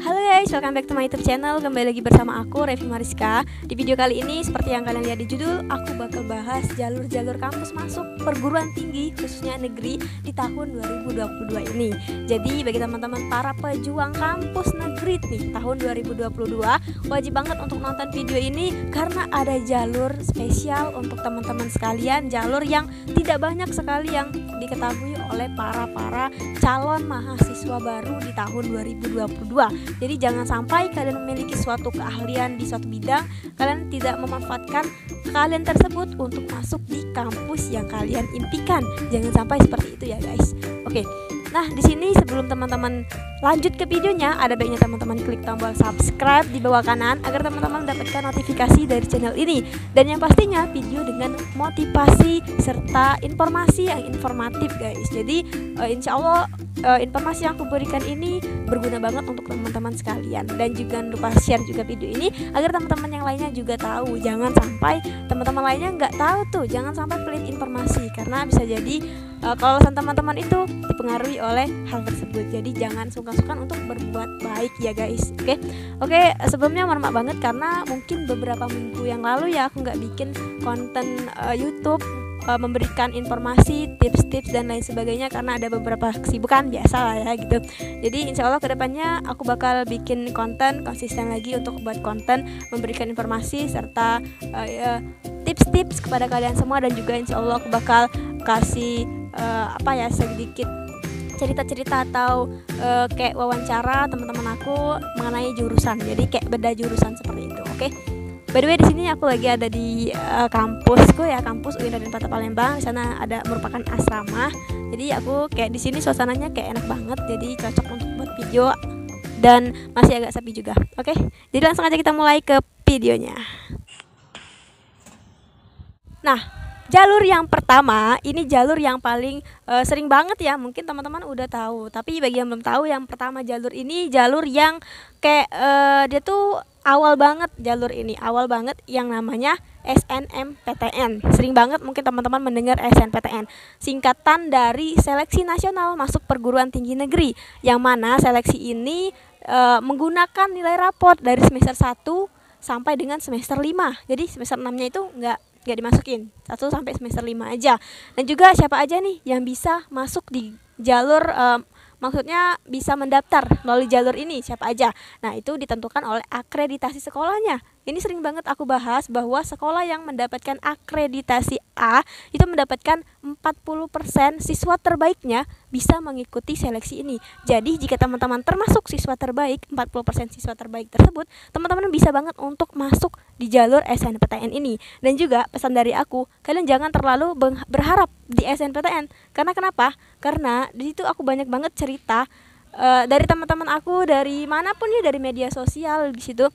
Halo guys, welcome back to my YouTube channel. Kembali lagi bersama aku, Revi Mariska. Di video kali ini, seperti yang kalian lihat di judul, aku bakal bahas jalur-jalur kampus masuk perguruan tinggi, khususnya negeri, di tahun 2022 ini. Jadi bagi teman-teman para pejuang kampus negeri nih, tahun 2022, wajib banget untuk nonton video ini, karena ada jalur spesial untuk teman-teman sekalian. Jalur yang tidak banyak sekali yang diketahui oleh para calon mahasiswa baru di tahun 2022. Jadi jangan sampai kalian memiliki suatu keahlian di suatu bidang, kalian tidak memanfaatkan keahlian tersebut untuk masuk di kampus yang kalian impikan. Jangan sampai seperti itu ya guys. Oke. Nah, di sini sebelum teman-teman lanjut ke videonya, ada baiknya teman-teman klik tombol subscribe di bawah kanan agar teman-teman mendapatkan notifikasi dari channel ini. Dan yang pastinya video dengan motivasi serta informasi yang informatif guys. Jadi insya Allah informasi yang aku berikan ini berguna banget untuk teman-teman sekalian. Dan juga jangan lupa share juga video ini agar teman-teman yang lainnya juga tahu. Jangan sampai teman-teman lainnya nggak tahu tuh, jangan sampai pelit informasi, karena bisa jadi kalau teman-teman itu dipengaruhi oleh hal tersebut. Jadi jangan sungkan-sungkan untuk berbuat baik ya guys. Oke, sebelumnya mohon maaf banget karena mungkin beberapa minggu yang lalu ya aku nggak bikin konten YouTube memberikan informasi, tips-tips dan lain sebagainya, karena ada beberapa kesibukan, biasa lah ya gitu. Jadi insya Allah kedepannya aku bakal bikin konten konsisten lagi untuk buat konten, memberikan informasi serta tips-tips kepada kalian semua. Dan juga insya Allah aku bakal kasih sedikit cerita-cerita atau kayak wawancara teman-teman aku mengenai jurusan. Jadi kayak beda jurusan seperti itu. Oke. By the way, di sini aku lagi ada di kampusku ya, kampus UIN Raden Patah Palembang. Di sana ada merupakan asrama. Jadi aku kayak di sini suasananya kayak enak banget. Jadi cocok untuk buat video dan masih agak sepi juga. Oke. Jadi langsung aja kita mulai ke videonya. Nah, jalur yang pertama, ini jalur yang paling sering banget ya, mungkin teman-teman udah tahu. Tapi bagi yang belum tahu, yang pertama jalur ini jalur yang kayak dia tuh awal banget, jalur ini awal banget, yang namanya SNMPTN. Sering banget mungkin teman-teman mendengar SNPTN, singkatan dari Seleksi Nasional Masuk Perguruan Tinggi Negeri, yang mana seleksi ini menggunakan nilai raport dari semester 1 sampai dengan semester 5. Jadi semester 6-nya itu nggak dimasukin, 1 sampai semester 5 aja. Dan juga siapa aja nih yang bisa masuk di jalur maksudnya bisa mendaftar melalui jalur ini, siapa aja. Nah, itu ditentukan oleh akreditasi sekolahnya. Ini sering banget aku bahas bahwa sekolah yang mendapatkan akreditasi A itu mendapatkan 40% siswa terbaiknya bisa mengikuti seleksi ini. Jadi jika teman-teman termasuk siswa terbaik, 40% siswa terbaik tersebut, teman-teman bisa banget untuk masuk di jalur SNPTN ini. Dan juga pesan dari aku, kalian jangan terlalu berharap di SNPTN. Karena kenapa? Karena di situ aku banyak banget cerita dari teman-teman aku, dari manapun ya, dari media sosial di situ.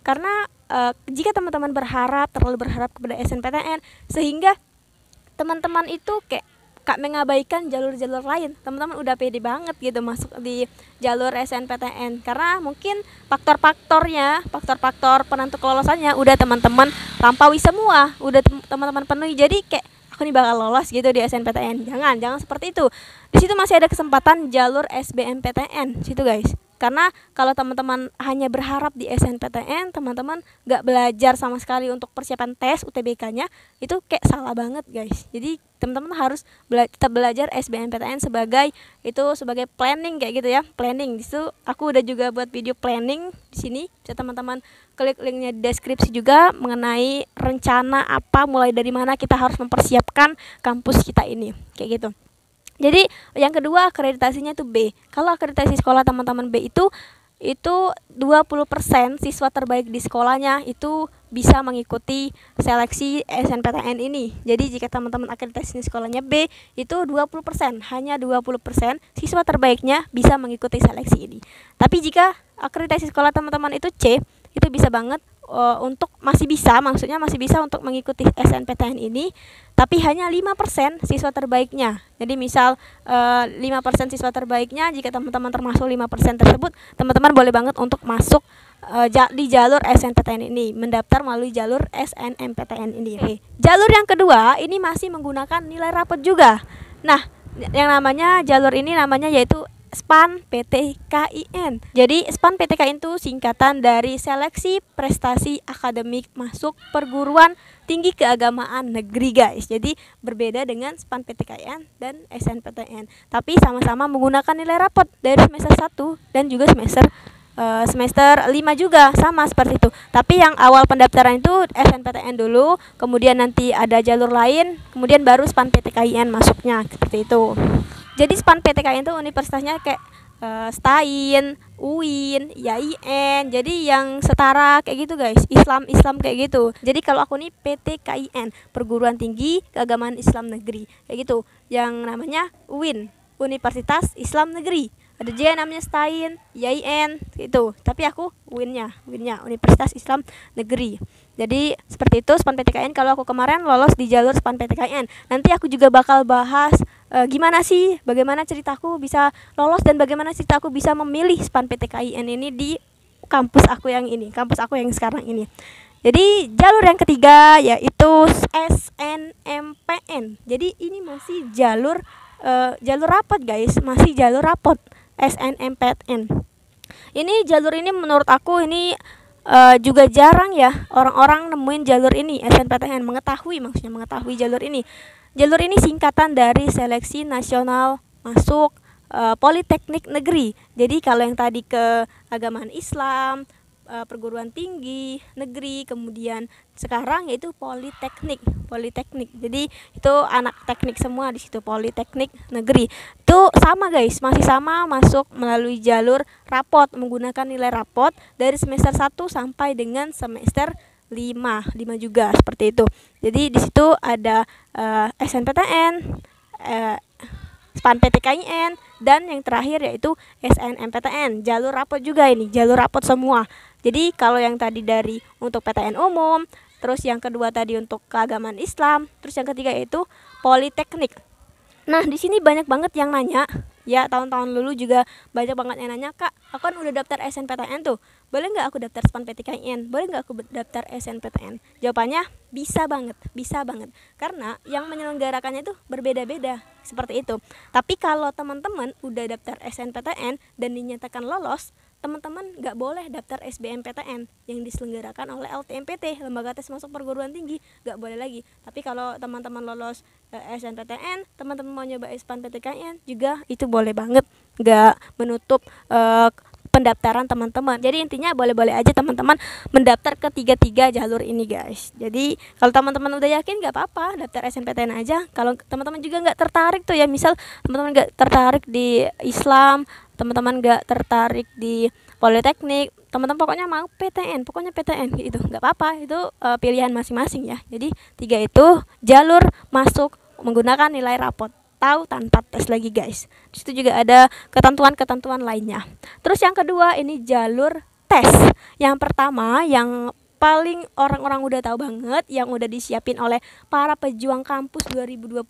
Karena jika teman-teman terlalu berharap kepada SNPTN, sehingga teman-teman itu kayak mengabaikan jalur-jalur lain. Teman-teman udah pede banget gitu masuk di jalur SNPTN, karena mungkin faktor faktor penentu kelolosannya udah teman-teman lampaui semua, udah teman-teman penuhi. Jadi kayak aku nih bakal lolos gitu di SNPTN. Jangan seperti itu. Di situ masih ada kesempatan jalur SBMPTN situ guys. Karena kalau teman-teman hanya berharap di SNPTN, teman-teman gak belajar sama sekali untuk persiapan tes UTBK-nya, itu kayak salah banget guys. Jadi teman-teman harus tetap belajar SBMPTN sebagai planning kayak gitu ya, planning. Di situ aku udah juga buat video planning di sini. Bisa teman-teman klik linknya di deskripsi juga mengenai rencana apa, mulai dari mana kita harus mempersiapkan kampus kita ini, kayak gitu. Jadi yang kedua, akreditasinya itu B. Kalau akreditasi sekolah teman-teman B itu 20% siswa terbaik di sekolahnya itu bisa mengikuti seleksi SNPTN ini. Jadi jika teman-teman akreditasi sekolahnya B itu 20%, hanya 20% siswa terbaiknya bisa mengikuti seleksi ini. Tapi jika akreditasi sekolah teman-teman itu C, itu bisa banget masih bisa untuk mengikuti SNPTN ini, tapi hanya 5% siswa terbaiknya. Jadi misal 5% siswa terbaiknya, jika teman-teman termasuk 5% tersebut, teman-teman boleh banget untuk masuk di jalur SNPTN ini, mendaftar melalui jalur SNMPTN ini. Jalur yang kedua ini masih menggunakan nilai rapot juga. Nah, yang namanya jalur ini namanya yaitu SPAN PTKIN. Jadi SPAN PTKIN itu singkatan dari Seleksi Prestasi Akademik Masuk Perguruan Tinggi Keagamaan Negeri, guys. Jadi berbeda dengan SPAN PTKIN dan SNPTN, tapi sama-sama menggunakan nilai rapot dari semester 1 dan juga semester 5 juga sama seperti itu. Tapi yang awal pendaftaran itu SNPTN dulu, kemudian nanti ada jalur lain, kemudian baru SPAN PTKIN masuknya seperti itu. Jadi SPAN PTKIN itu universitasnya kayak STAIN, UIN, IAIN, jadi yang setara kayak gitu, guys. Islam kayak gitu. Jadi kalau aku nih PTKIN, Perguruan Tinggi Keagamaan Islam Negeri, kayak gitu. Yang namanya UIN, Universitas Islam Negeri. Ada juga namanya STAIN, IAIN gitu. Tapi aku UIN-nya Universitas Islam Negeri. Jadi seperti itu SPAN PTKIN. Kalau aku kemarin lolos di jalur SPAN PTKIN. Nanti aku juga bakal bahas bagaimana ceritaku bisa lolos dan bagaimana ceritaku bisa memilih SPAN PTKIN ini di kampus aku yang sekarang ini. Jadi jalur yang ketiga yaitu SNMPN. Jadi ini masih jalur rapot, guys, masih jalur rapot SNMPTN. Ini jalur ini menurut aku ini juga jarang ya orang-orang nemuin jalur ini. SNPTN mengetahui jalur ini. Jalur ini singkatan dari Seleksi Nasional Masuk Politeknik Negeri. Jadi kalau yang tadi keagamaan Islam, perguruan tinggi negeri, kemudian sekarang yaitu politeknik. Jadi itu anak teknik semua di situ, politeknik negeri. Itu sama, guys, masih sama, masuk melalui jalur rapot menggunakan nilai rapot dari semester 1 sampai dengan semester 5 juga seperti itu. Jadi di situ ada SNPTN, SPAN PTKIN, dan yang terakhir yaitu SNMPTN. Jalur rapot juga ini, jalur rapot semua. Jadi kalau yang tadi dari untuk PTN umum, terus yang kedua tadi untuk keagamaan Islam, terus yang ketiga yaitu politeknik. Nah, di sini banyak banget yang nanya. Ya, tahun-tahun dulu juga banyak banget yang nanya, "Kak, aku kan udah daftar SNPTN tuh. Boleh nggak aku daftar SPAN PTKIN? Boleh nggak aku daftar SNPTN?" Jawabannya bisa banget. Karena yang menyelenggarakannya itu berbeda-beda seperti itu. Tapi kalau teman-teman udah daftar SNPTN dan dinyatakan lolos, teman-teman nggak boleh daftar SBMPTN yang diselenggarakan oleh LTMPT, Lembaga Tes Masuk Perguruan Tinggi, nggak boleh lagi. Tapi kalau teman-teman lolos SNPTN, teman-teman mau nyoba SPAN PTKIN juga itu boleh banget, nggak menutup pendaftaran teman-teman. Jadi intinya boleh-boleh aja teman-teman mendaftar ke tiga jalur ini, guys. Jadi kalau teman-teman udah yakin nggak apa-apa daftar SNPTN aja. Kalau teman-teman juga nggak tertarik tuh ya, misal teman-teman nggak tertarik di Islam, teman-teman nggak tertarik di politeknik, teman-teman pokoknya mau PTN gitu, nggak apa-apa, itu pilihan masing-masing ya. Jadi 3 itu jalur masuk menggunakan nilai rapot, tahu tanpa tes lagi, guys. Di situ juga ada ketentuan-ketentuan lainnya. Terus yang kedua ini jalur tes. Yang pertama yang paling orang-orang udah tahu banget, yang udah disiapin oleh para pejuang kampus 2022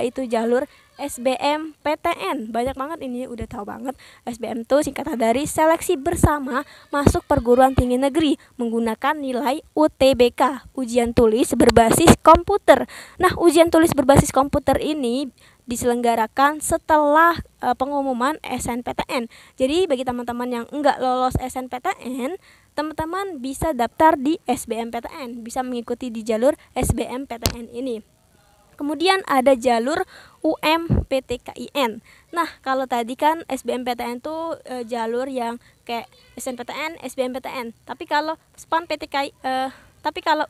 itu jalur SBMPTN. Banyak banget ini udah tahu banget. SBM itu singkatan dari Seleksi Bersama Masuk Perguruan Tinggi Negeri menggunakan nilai UTBK, ujian tulis berbasis komputer. Nah, ujian tulis berbasis komputer ini diselenggarakan setelah pengumuman SNPTN. Jadi bagi teman-teman yang enggak lolos SNPTN, teman-teman bisa daftar di SBMPTN, bisa mengikuti di jalur SBMPTN ini. Kemudian ada jalur UMPTKIN. Nah, kalau tadi kan SBMPTN itu jalur yang kayak SNPTN, SBMPTN. Tapi kalau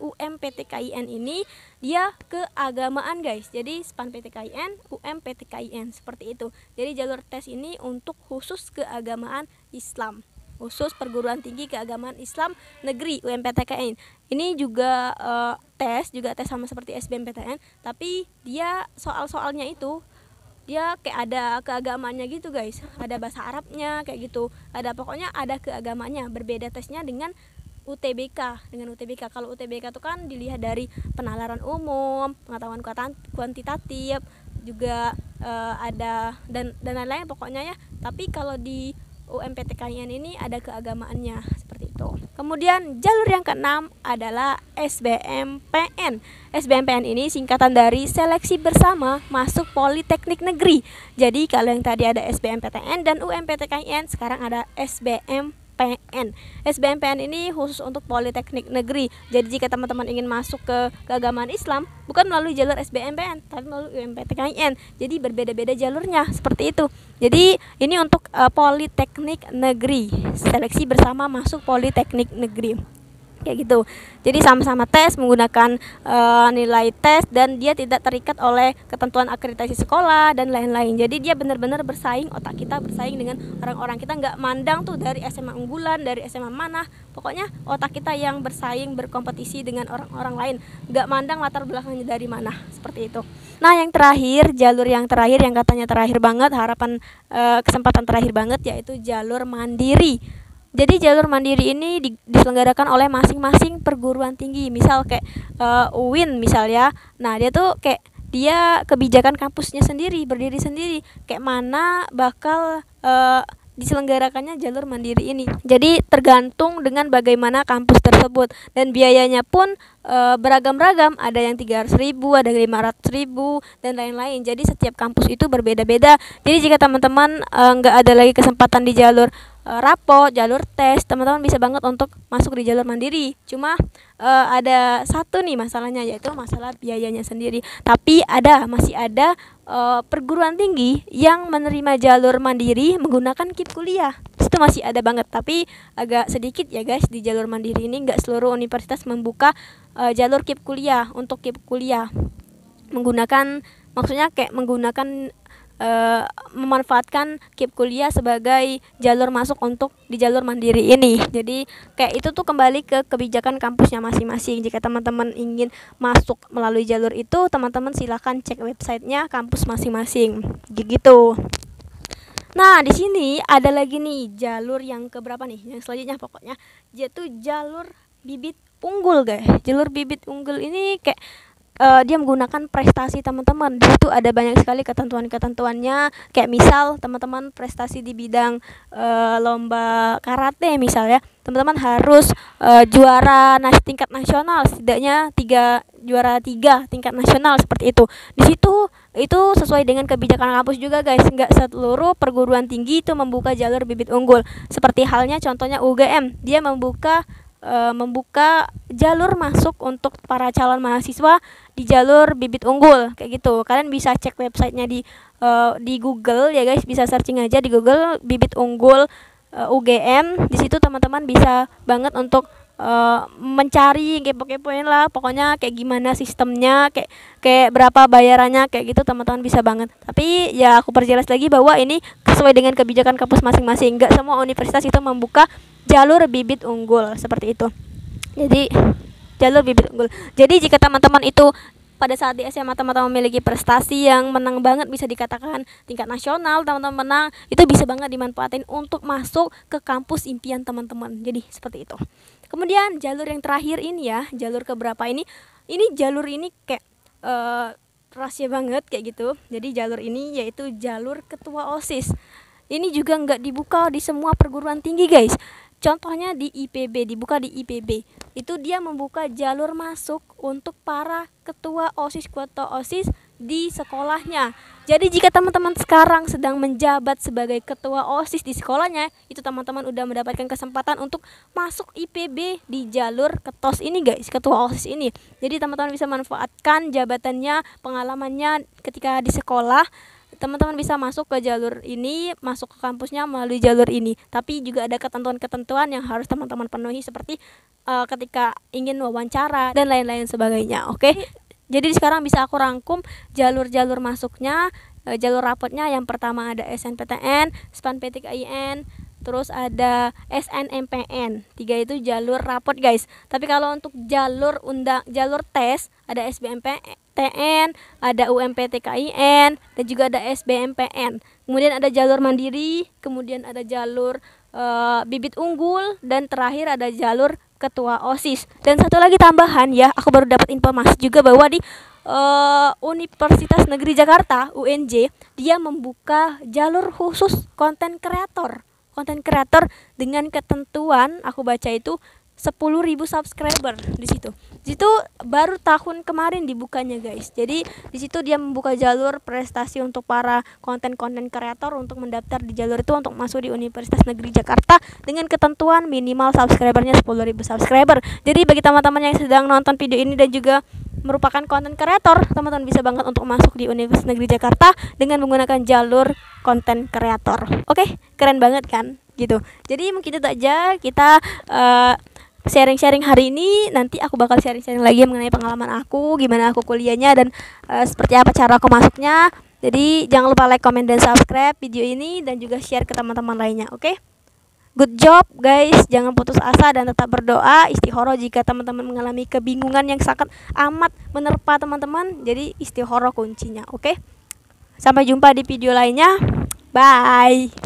UMPTKIN ini dia keagamaan, guys. Jadi SPAN PTKIN, UMPTKIN seperti itu. Jadi jalur tes ini untuk khusus keagamaan Islam, khusus perguruan tinggi keagamaan Islam negeri UMPTKIN. Ini juga tes sama seperti SBMPTN, tapi dia soal-soalnya itu dia kayak ada keagamaannya gitu, guys. Ada bahasa Arabnya kayak gitu. Pokoknya ada keagamaannya. Berbeda tesnya dengan UTBK. Kalau UTBK itu kan dilihat dari penalaran umum, pengetahuan kuantitatif, juga ada dan lain-lain pokoknya ya. Tapi kalau di UMPTKIN ini ada keagamaannya seperti itu. itu. Kemudian jalur yang keenam adalah SBMPN. SBMPN ini singkatan dari Seleksi Bersama Masuk Politeknik Negeri. Jadi kalau yang tadi ada SBMPTN dan UMPTKIN, sekarang ada SBMPN. SBMPN ini khusus untuk Politeknik Negeri. Jadi jika teman-teman ingin masuk ke keagamaan Islam, bukan melalui jalur SBMPN, tapi melalui UMPTKIN. Jadi berbeda-beda jalurnya, seperti itu. Jadi ini untuk Politeknik Negeri, seleksi bersama masuk Politeknik Negeri, kayak gitu. Jadi sama-sama tes menggunakan nilai tes, dan dia tidak terikat oleh ketentuan akreditasi sekolah dan lain-lain. Jadi dia benar-benar bersaing, otak kita bersaing dengan orang-orang. Kita nggak mandang tuh dari SMA unggulan, dari SMA mana, pokoknya otak kita yang bersaing, berkompetisi dengan orang-orang lain, nggak mandang latar belakangnya dari mana, seperti itu. Nah yang terakhir, jalur yang terakhir yang katanya terakhir banget, harapan kesempatan terakhir banget, yaitu jalur mandiri. Jadi jalur mandiri ini diselenggarakan oleh masing-masing perguruan tinggi. Misal kayak UIN misalnya. Nah, dia tuh kayak dia kebijakan kampusnya sendiri, berdiri sendiri. Kayak mana bakal diselenggarakannya jalur mandiri ini. Jadi tergantung dengan bagaimana kampus tersebut, dan biayanya pun beragam-ragam. Ada yang 300.000, ada yang 500.000 dan lain-lain. Jadi setiap kampus itu berbeda-beda. Jadi jika teman-teman nggak ada lagi kesempatan di jalur rapot, jalur tes, teman-teman bisa banget untuk masuk di jalur mandiri. Cuma ada satu nih masalahnya, yaitu masalah biayanya sendiri. Tapi masih ada perguruan tinggi yang menerima jalur mandiri menggunakan KIP kuliah. Itu masih ada banget, tapi agak sedikit ya guys. Di jalur mandiri ini nggak seluruh universitas membuka jalur KIP kuliah. Untuk KIP kuliah menggunakan, maksudnya kayak menggunakan memanfaatkan KIP kuliah sebagai jalur masuk untuk di jalur mandiri ini. Jadi kayak itu tuh kembali ke kebijakan kampusnya masing-masing. Jika teman-teman ingin masuk melalui jalur itu, teman-teman silahkan cek websitenya kampus masing-masing gitu. Nah di sini ada lagi nih jalur yang keberapa nih, yang selanjutnya pokoknya, yaitu jalur bibit unggul guys. Jalur bibit unggul ini kayak dia menggunakan prestasi teman-teman. Di situ ada banyak sekali ketentuan-ketentuannya. Kayak misal teman-teman prestasi di bidang lomba karate misalnya, teman-teman harus juara tingkat nasional, setidaknya juara 3 tingkat nasional, seperti itu. Di situ itu sesuai dengan kebijakan kampus juga guys. Nggak seluruh perguruan tinggi itu membuka jalur bibit unggul. Seperti halnya contohnya UGM, dia membuka jalur masuk untuk para calon mahasiswa di jalur bibit unggul, kayak gitu. Kalian bisa cek websitenya di Google ya guys, bisa searching aja di Google bibit unggul UGM. Di situ teman-teman bisa banget untuk mencari, kepo-kepoin lah pokoknya kayak gimana sistemnya, kayak berapa bayarannya, kayak gitu teman-teman bisa banget. Tapi ya aku perjelas lagi bahwa ini sesuai dengan kebijakan kampus masing-masing. Nggak semua universitas itu membuka jalur bibit unggul seperti itu. Jadi jalur bibit unggul. Jadi jika teman-teman itu pada saat di SMA teman-teman memiliki prestasi yang menang banget, bisa dikatakan tingkat nasional, teman-teman menang, itu bisa banget dimanfaatin untuk masuk ke kampus impian teman-teman. Jadi seperti itu. Kemudian jalur yang terakhir ini ya, jalur keberapa ini jalur ini kayak rahasia banget kayak gitu. Jadi jalur ini yaitu jalur ketua OSIS. Ini juga nggak dibuka di semua perguruan tinggi guys. Contohnya di IPB, dibuka di IPB. Itu dia membuka jalur masuk untuk para ketua OSIS, ketua OSIS di sekolahnya. Jadi jika teman-teman sekarang sedang menjabat sebagai ketua OSIS di sekolahnya, itu teman-teman udah mendapatkan kesempatan untuk masuk IPB di jalur ketos ini guys, ketua OSIS ini. Jadi teman-teman bisa manfaatkan jabatannya, pengalamannya ketika di sekolah. Teman-teman bisa masuk ke jalur ini, masuk ke kampusnya melalui jalur ini. Tapi juga ada ketentuan-ketentuan yang harus teman-teman penuhi, seperti ketika ingin wawancara dan lain-lain sebagainya. Oke. Jadi sekarang bisa aku rangkum jalur-jalur masuknya, jalur rapotnya. Yang pertama ada SNPTN, SPAN-PTKIN, terus ada SNMPN. 3 itu jalur rapot guys. Tapi kalau untuk jalur tes ada SBMPTN, ada UMPTKIN, dan juga ada SBMPN. Kemudian ada jalur mandiri, kemudian ada jalur bibit unggul, dan terakhir ada jalur ketua OSIS. Dan satu lagi tambahan ya, aku baru dapat informasi juga bahwa di Universitas Negeri Jakarta UNJ, dia membuka jalur khusus konten kreator. konten kreator dengan ketentuan aku baca itu 10.000 subscriber di situ. Di situ baru tahun kemarin dibukanya, guys. Jadi di situ dia membuka jalur prestasi untuk para konten-konten kreator untuk mendaftar di jalur itu untuk masuk di Universitas Negeri Jakarta dengan ketentuan minimal subscribernya 10.000 subscriber. Jadi bagi teman-teman yang sedang nonton video ini dan juga merupakan konten kreator, teman-teman bisa banget untuk masuk di Universitas Negeri Jakarta dengan menggunakan jalur konten kreator. Oke, keren banget kan? Gitu. Jadi mungkin itu aja kita sharing-sharing hari ini. Nanti aku bakal sharing-sharing lagi mengenai pengalaman aku, gimana aku kuliahnya dan seperti apa cara aku masuknya. Jadi jangan lupa like, comment, dan subscribe video ini dan juga share ke teman-teman lainnya. Oke? Good job guys, jangan putus asa dan tetap berdoa. Istihoro jika teman-teman mengalami kebingungan yang sangat amat menerpa teman-teman. Jadi istihoro kuncinya. Oke? Sampai jumpa di video lainnya. Bye.